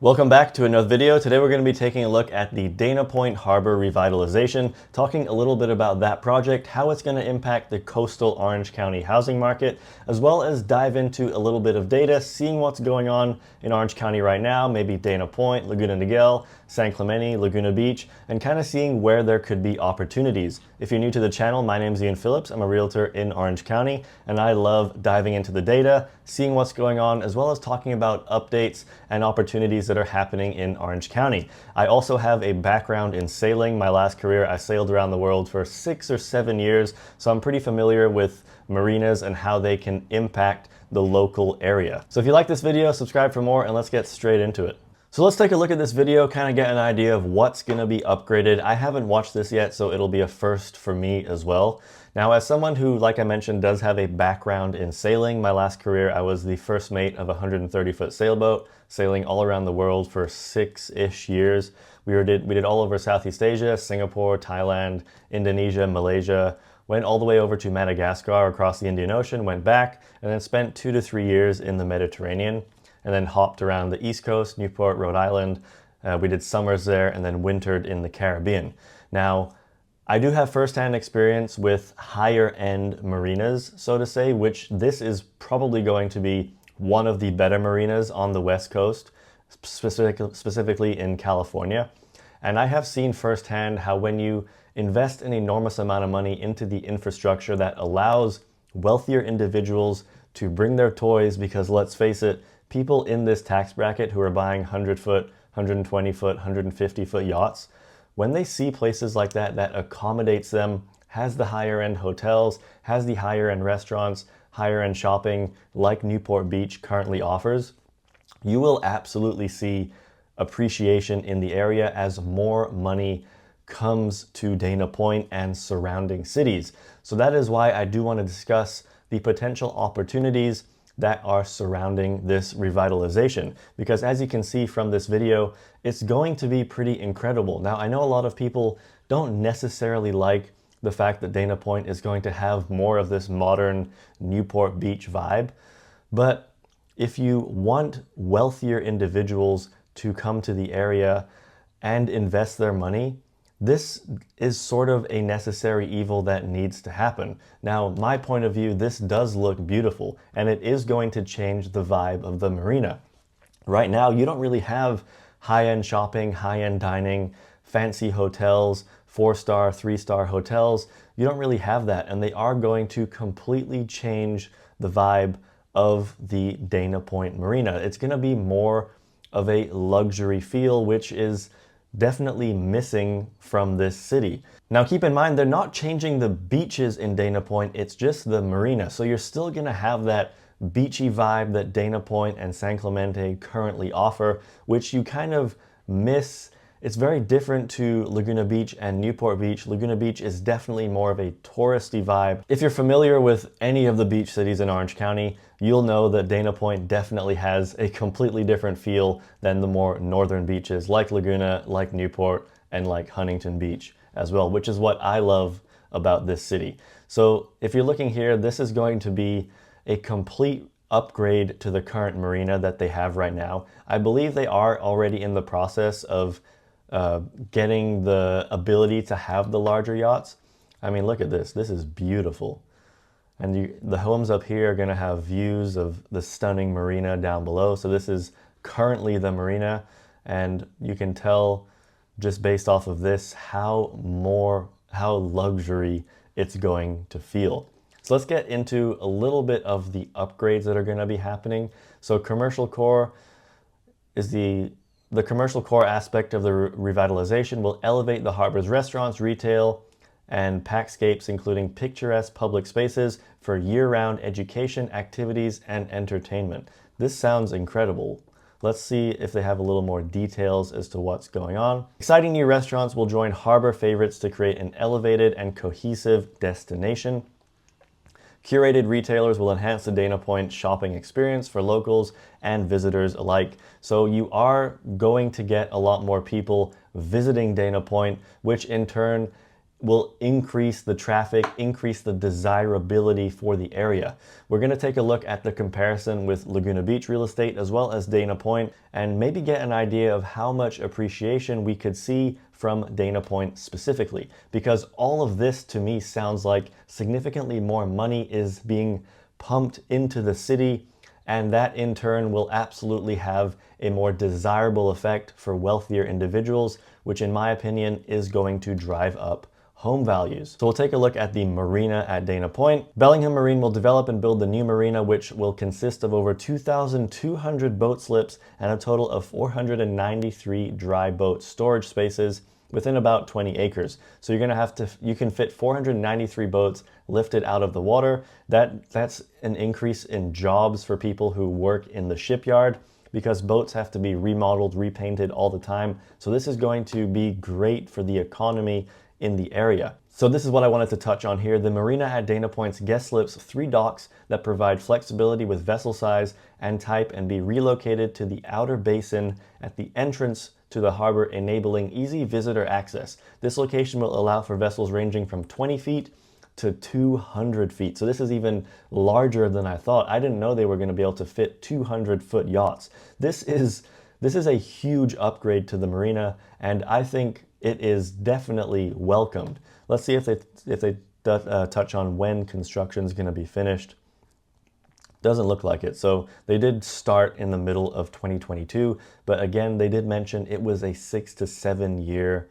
Welcome back to another video. Today we're going to be taking a look at the Dana Point Harbor Revitalization, talking a little bit about that project, how it's going to impact the coastal Orange County housing market, as well as dive into a little bit of data, seeing what's going on in Orange County right now, maybe Dana Point, Laguna Niguel, San Clemente, Laguna Beach, and kind of seeing where there could be opportunities. If you're new to the channel, my name's Ian Phillips. I'm a realtor in Orange County, and I love diving into the data, seeing what's going on, as well as talking about updates and opportunities that are happening in Orange County. I also have a background in sailing. My last career, I sailed around the world for 6 or 7 years, so I'm pretty familiar with marinas and how they can impact the local area. So if you like this video, subscribe for more, and let's get straight into it. So let's take a look at this video, kind of get an idea of what's going to be upgraded. I haven't watched this yet, so it'll be a first for me as well. Now, as someone who, like I mentioned, does have a background in sailing, my last career, I was the first mate of a 130-foot sailboat, sailing all around the world for 6-ish years. We did all over Southeast Asia, Singapore, Thailand, Indonesia, Malaysia, went all the way over to Madagascar across the Indian Ocean, went back, and then spent 2 to 3 years in the Mediterranean, and then hopped around the East Coast, Newport, Rhode Island. We did summers there and then wintered in the Caribbean. Now, I do have firsthand experience with higher end marinas, so to say, which this is probably going to be one of the better marinas on the West Coast, specifically in California. And I have seen firsthand how when you invest an enormous amount of money into the infrastructure that allows wealthier individuals to bring their toys, because let's face it, people in this tax bracket who are buying 100-foot, 120-foot, 150-foot yachts, when they see places like that that accommodates them, has the higher end hotels, has the higher end restaurants, higher end shopping like Newport Beach currently offers, you will absolutely see appreciation in the area as more money comes to Dana Point and surrounding cities. So that is why I do want to discuss the potential opportunities that are surrounding this revitalization, because as you can see from this video, it's going to be pretty incredible. Now, I know a lot of people don't necessarily like the fact that Dana Point is going to have more of this modern Newport Beach vibe, but if you want wealthier individuals to come to the area and invest their money, this is sort of a necessary evil that needs to happen. Now, my point of view, this does look beautiful, and it is going to change the vibe of the marina. Right now, you don't really have high-end shopping, high-end dining, fancy hotels, 4-star, 3-star hotels. You don't really have that, and they are going to completely change the vibe of the Dana Point Marina. It's going to be more of a luxury feel, which is definitely missing from this city. Now keep in mind, they're not changing the beaches in Dana Point, it's just the marina. So you're still gonna have that beachy vibe that Dana Point and San Clemente currently offer, which you kind of miss. It's very different to Laguna Beach and Newport Beach. Laguna Beach is definitely more of a touristy vibe. If you're familiar with any of the beach cities in Orange County, you'll know that Dana Point definitely has a completely different feel than the more northern beaches like Laguna, like Newport, and like Huntington Beach as well, which is what I love about this city. So if you're looking here, this is going to be a complete upgrade to the current marina that they have right now. I believe they are already in the process of getting the ability to have the larger yachts. I mean, look at this. This is beautiful. And the homes up here are going to have views of the stunning marina down below. So this is currently the marina, and you can tell just based off of this how luxury it's going to feel. So let's get into a little bit of the upgrades that are going to be happening. So commercial core is the commercial core aspect of the revitalization will elevate the harbor's restaurants, retail, and packscapes, including picturesque public spaces for year-round education, activities, and entertainment. This sounds incredible. Let's see if they have a little more details as to what's going on. Exciting new restaurants will join harbor favorites to create an elevated and cohesive destination. Curated retailers will enhance the Dana Point shopping experience for locals and visitors alike. So you are going to get a lot more people visiting Dana Point, which in turn will increase the traffic, increase the desirability for the area. We're going to take a look at the comparison with Laguna Beach real estate as well as Dana Point, and maybe get an idea of how much appreciation we could see from Dana Point specifically, because all of this to me sounds like significantly more money is being pumped into the city, and that in turn will absolutely have a more desirable effect for wealthier individuals, which in my opinion is going to drive up home values. So we'll take a look at the marina at Dana Point. Bellingham Marine will develop and build the new marina, which will consist of over 2,200 boat slips and a total of 493 dry boat storage spaces within about 20 acres. So you can fit 493 boats lifted out of the water. That's an increase in jobs for people who work in the shipyard, because boats have to be remodeled, repainted all the time. So this is going to be great for the economy in the area. So this is what I wanted to touch on here. The marina at Dana Point's guest slips 3 docks that provide flexibility with vessel size and type and be relocated to the outer basin at the entrance to the harbor, enabling easy visitor access. This location will allow for vessels ranging from 20 feet to 200 feet. So this is even larger than I thought. I didn't know they were going to be able to fit 200-foot yachts. This is a huge upgrade to the marina, and I think it is definitely welcomed. Let's see if they touch on when construction is going to be finished. Doesn't look like it. So they did start in the middle of 2022, but again, they did mention it was a 6 to 7 year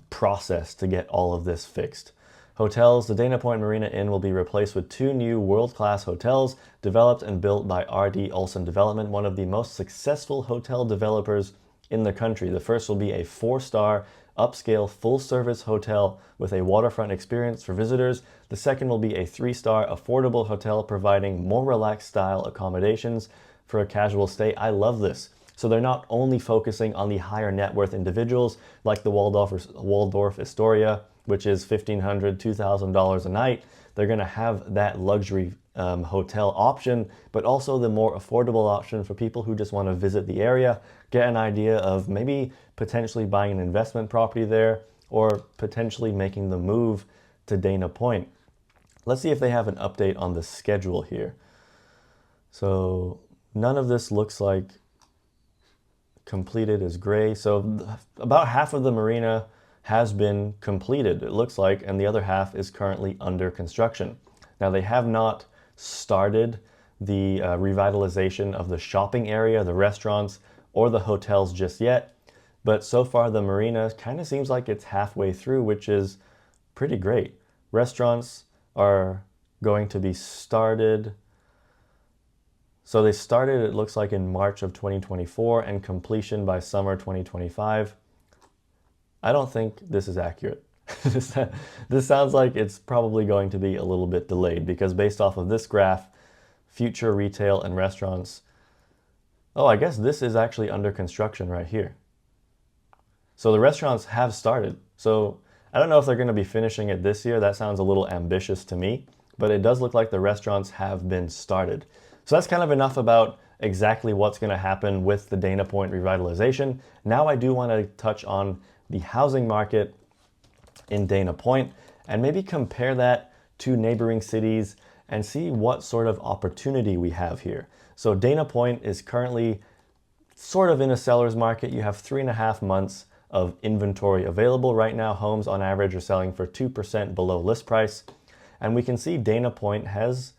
process to get all of this fixed. Hotels. The Dana Point Marina Inn will be replaced with 2 new world-class hotels developed and built by R.D. Olson Development, one of the most successful hotel developers in the country. The first will be a 4-star upscale full-service hotel with a waterfront experience for visitors. The second will be a 3-star affordable hotel providing more relaxed style accommodations for a casual stay. I love this. So they're not only focusing on the higher net worth individuals like the Waldorf Astoria, which is $1,500, $2,000 a night. They're going to have that luxury hotel option, but also the more affordable option for people who just want to visit the area, get an idea of maybe potentially buying an investment property there, or potentially making the move to Dana Point. Let's see if they have an update on the schedule here. So none of this looks like completed is gray. So about half of the marina has been completed, it looks like, and the other half is currently under construction. Now they have not started the revitalization of the shopping area, the restaurants, or the hotels just yet, but so far the marina kind of seems like it's halfway through, which is pretty great. Restaurants are going to be started. So they started, it looks like, in March of 2024 and completion by summer 2025. I don't think this is accurate. This sounds like it's probably going to be a little bit delayed, because based off of this graph, future retail and restaurants, oh, I guess this is actually under construction right here. So the restaurants have started. So I don't know if they're going to be finishing it this year. That sounds a little ambitious to me, but it does look like the restaurants have been started. So that's kind of enough about exactly what's going to happen with the Dana Point revitalization. Now I do want to touch on the housing market in Dana Point and maybe compare that to neighboring cities and see what sort of opportunity we have here. So Dana Point is currently sort of in a seller's market. You have 3.5 months of inventory available. Right now, homes on average are selling for 2% below list price. And we can see Dana Point has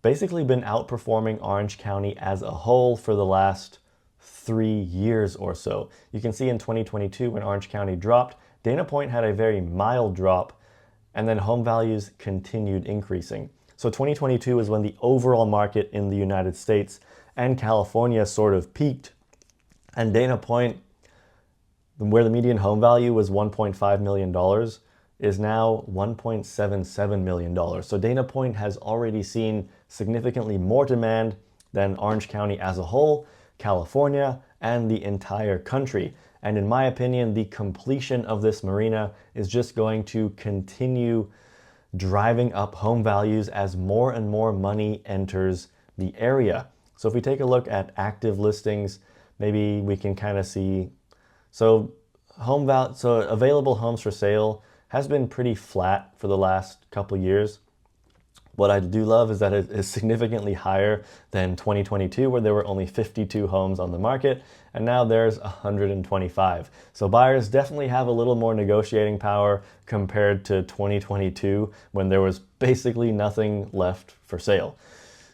basically been outperforming Orange County as a whole for the last 3 years or so. You can see in 2022 when Orange County dropped, Dana Point had a very mild drop, and then home values continued increasing. So 2022 is when the overall market in the United States and California sort of peaked, and Dana Point, where the median home value was $1.5 million, is now $1.77 million. So Dana Point has already seen significantly more demand than Orange County as a whole, California, and the entire country. And in my opinion, the completion of this marina is just going to continue driving up home values as more and more money enters the area. So if we take a look at active listings, maybe we can kind of see, so available homes for sale has been pretty flat for the last couple years. What I do love is that it is significantly higher than 2022, where there were only 52 homes on the market, and now there's 125. So buyers definitely have a little more negotiating power compared to 2022, when there was basically nothing left for sale.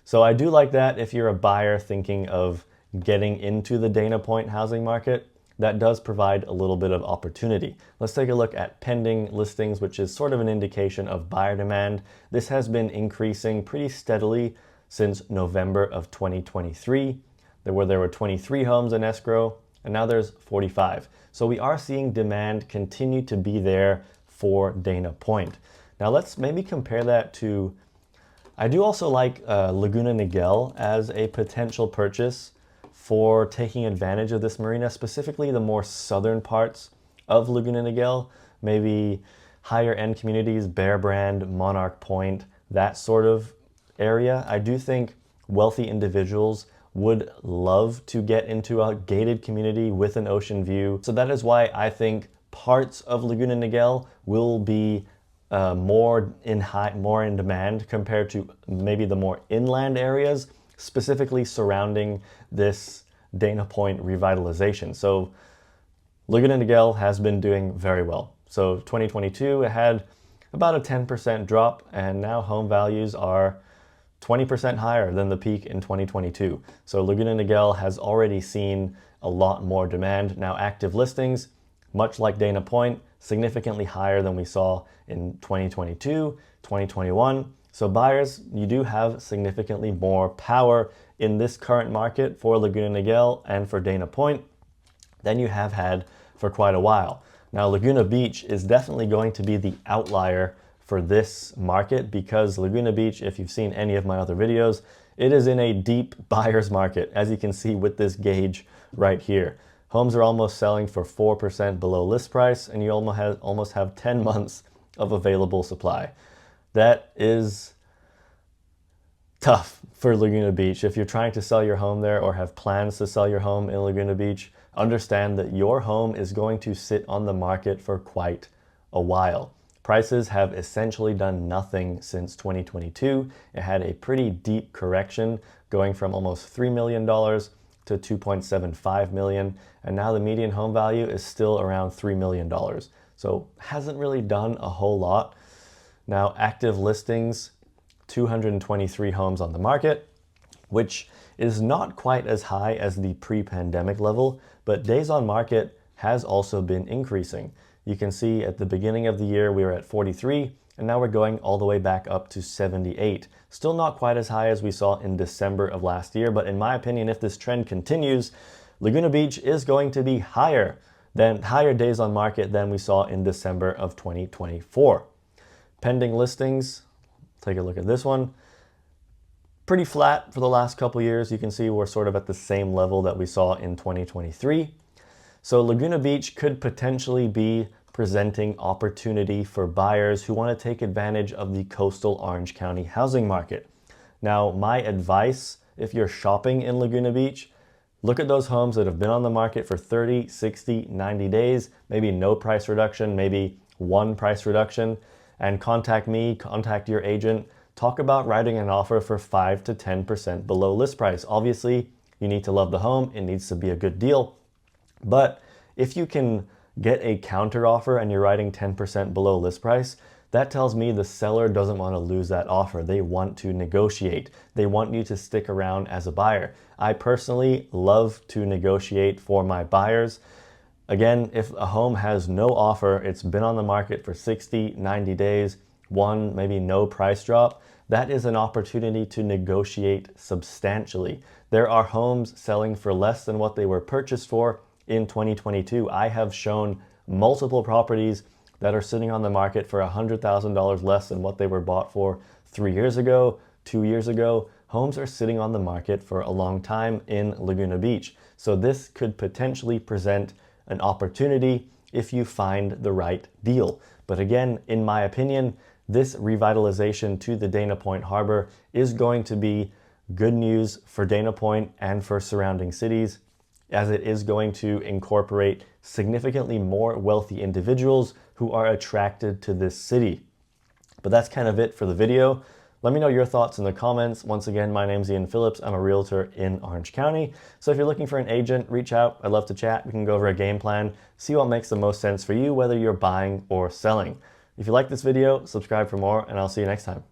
So I do like that if you're a buyer thinking of getting into the Dana Point housing market. That does provide a little bit of opportunity. Let's take a look at pending listings, which is sort of an indication of buyer demand. This has been increasing pretty steadily since November of 2023. There were 23 homes in escrow, and now there's 45. So we are seeing demand continue to be there for Dana Point. Now let's maybe compare that to, I do also like Laguna Niguel as a potential purchase for taking advantage of this marina, specifically the more southern parts of Laguna Niguel, maybe higher end communities, Bear Brand, Monarch Point, that sort of area. I do think wealthy individuals would love to get into a gated community with an ocean view. So that is why I think parts of Laguna Niguel will be more in demand compared to maybe the more inland areas, specifically surrounding this Dana Point revitalization. So Laguna Niguel has been doing very well. So 2022, it had about a 10% drop, and now home values are 20% higher than the peak in 2022. So Laguna Niguel has already seen a lot more demand. Now active listings, much like Dana Point, significantly higher than we saw in 2022, 2021. So buyers, you do have significantly more power in this current market for Laguna Niguel and for Dana Point than you have had for quite a while. Now Laguna Beach is definitely going to be the outlier for this market, because Laguna Beach, if you've seen any of my other videos, it is in a deep buyer's market, as you can see with this gauge right here. Homes are almost selling for 4% below list price, and you almost have 10 months of available supply. That is tough for Laguna Beach. If you're trying to sell your home there or have plans to sell your home in Laguna Beach, understand that your home is going to sit on the market for quite a while. Prices have essentially done nothing since 2022. It had a pretty deep correction, going from almost $3 million to $2.75 million, and now the median home value is still around $3 million. So hasn't really done a whole lot. Now active listings, 223 homes on the market, which is not quite as high as the pre-pandemic level, but days on market has also been increasing. You can see at the beginning of the year we were at 43, and now we're going all the way back up to 78. Still not quite as high as we saw in December of last year, but in my opinion, if this trend continues, Laguna Beach is going to be higher days on market than we saw in December of 2024. Pending listings, take a look at this one. Pretty flat for the last couple years. You can see we're sort of at the same level that we saw in 2023. So Laguna Beach could potentially be presenting opportunity for buyers who want to take advantage of the coastal Orange County housing market. Now, my advice, if you're shopping in Laguna Beach, look at those homes that have been on the market for 30, 60, 90 days, maybe no price reduction, maybe one price reduction, and contact me, contact your agent, talk about writing an offer for 5 to 10% below list price. Obviously, you need to love the home, it needs to be a good deal, but if you can get a counter offer and you're writing 10% below list price, that tells me the seller doesn't want to lose that offer. They want to negotiate. They want you to stick around as a buyer. I personally love to negotiate for my buyers. Again, if a home has no offer, it's been on the market for 60, 90 days, maybe no price drop, that is an opportunity to negotiate substantially. There are homes selling for less than what they were purchased for in 2022. I have shown multiple properties that are sitting on the market for $100,000 less than what they were bought for 3 years ago, 2 years ago. Homes are sitting on the market for a long time in Laguna Beach. So this could potentially present an opportunity if you find the right deal. But again, in my opinion, this revitalization to the Dana Point Harbor is going to be good news for Dana Point and for surrounding cities. as it is going to incorporate significantly more wealthy individuals who are attracted to this city. But that's kind of it for the video. Let me know your thoughts in the comments. Once again, my name's Ian Phillips. I'm a realtor in Orange County. So if you're looking for an agent, reach out. I'd love to chat. We can go over a game plan, see what makes the most sense for you, whether you're buying or selling. If you like this video, subscribe for more, and I'll see you next time.